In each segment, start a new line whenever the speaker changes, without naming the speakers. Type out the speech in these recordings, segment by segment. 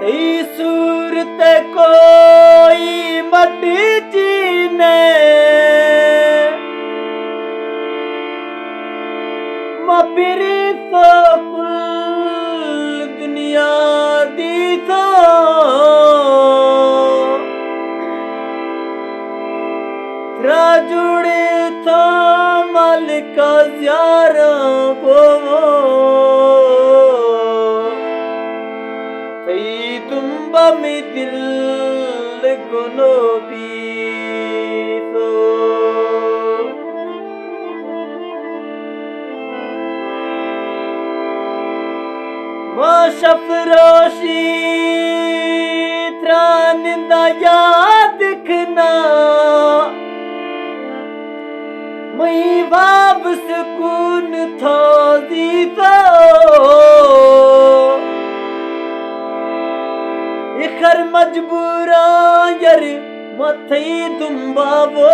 ई सूरत कोई मत जीने मपिरी तो कुल दुनिया दी तो जुड़े तो मालिका ज़्यारा को थई तुम्बा में दिल गुनो भी तो वो शफरोशी त्रानिंदा याद दिखना मई बाब सुकून थो दीतो इखर मजबूरा यार मथई दुम्बावो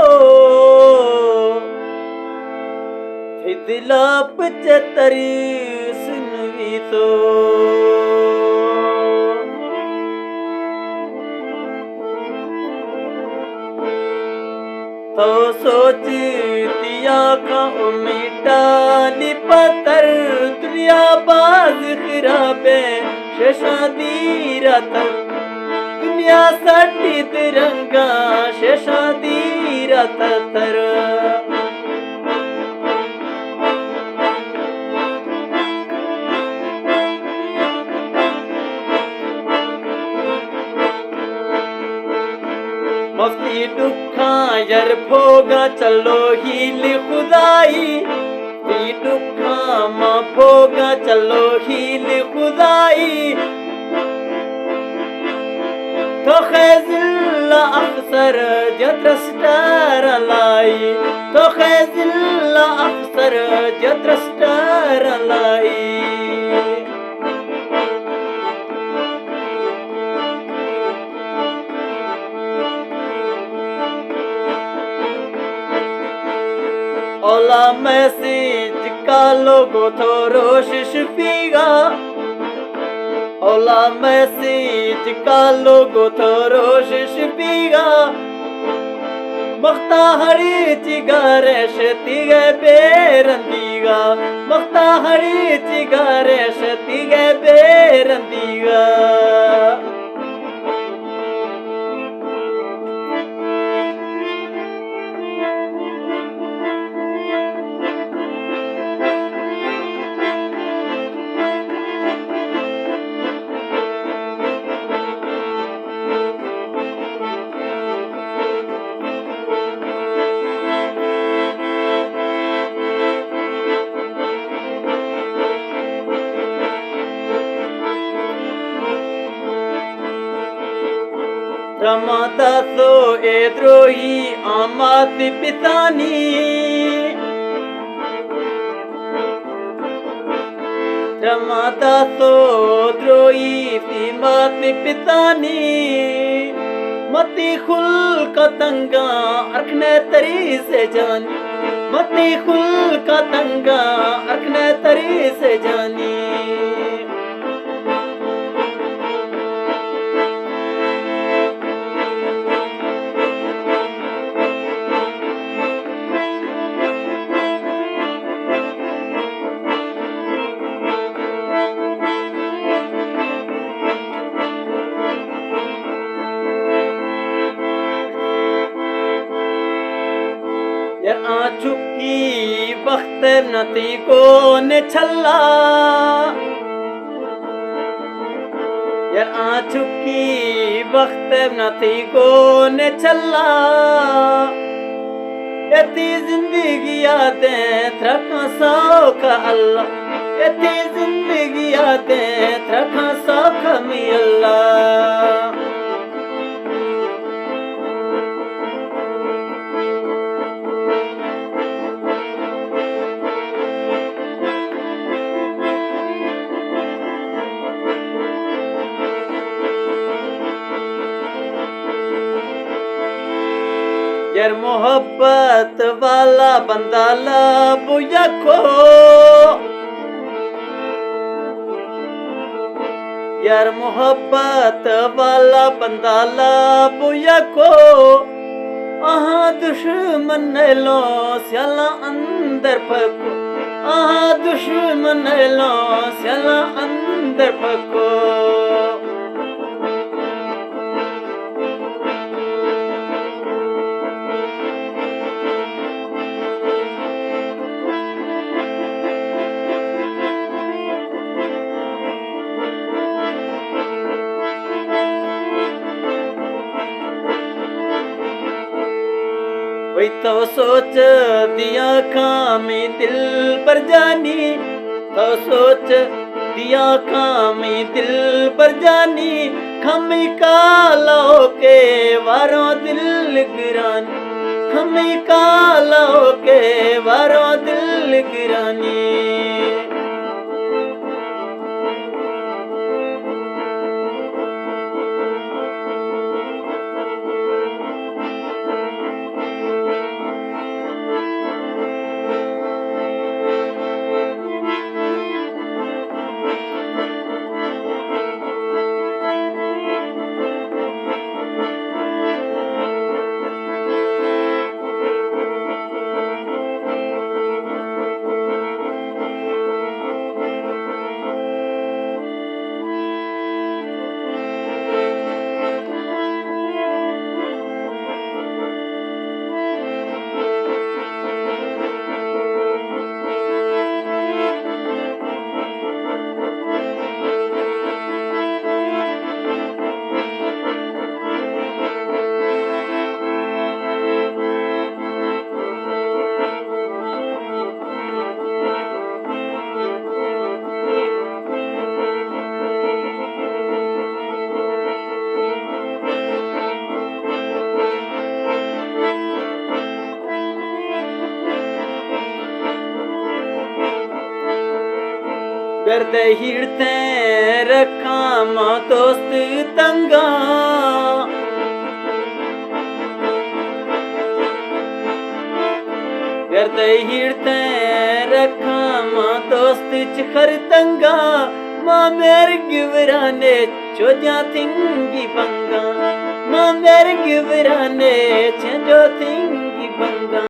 थे दिला पचतरी सुनवी तो सोच दिया का उम्मीदा निपतर दुनिया बाज खराबे शेषादी रातक दुनिया सटी तिरंगा शेषादी रातर मफ्ती दुखा यार भोगा चलो हील खुदाई ती दुखा माँ भोगा चलो हील खुदाई तो खैजिल्ला अफसर जद्रस्टर लाई तो खैजिल्ला अफसर जद्रस्टर लाई ओला मैसेज का लोगो थोरो शिशफीगा ओला मैसेज का लोगो थोरो शिशफीगा मख्ता हरी चिगारे शतिगे बेरंदीगा मख्ता हरी चिगारे शतिगे बेरंदीगा रमाता तो एद्रोही आमात पितानी रमाता तो द्रोही मात पितानी मती खुल का तंगा अरखने तरी से जानी मती खुल का तंगा अरखने तरी से जानी चुकी वक्त नती को ने छल्ला यार आ चुकी वक्त नती को ने छल्ला एती जिंदगी यादें थरका सौ का अल्लाह एती जिंदगी यादें थरका सौ का मी अल्लाह यार मोहब्बत वाला बंदा लब यखो यार मोहब्बत वाला बंदा ला बुया को आहा दुश्मन लो स्याला अंदर फको आहा दुश्मन लो स्याला अंदर फको वही तो सोच दिया खामी दिल पर जानी तो सोच दिया खामी दिल पर जानी खमी कालो के वारों दिल गिरानी खमी कालो के वारों दिल गिरानी करते हिड़ते रखा माँ दोस्त तंगा करते हिड़ते रखा माँ दोस्त चिखर तंगा माँ मेरे गिवराने चोद्या थिंगी बंगा माँ मेरे गिवराने चंजो थिंगी बंगा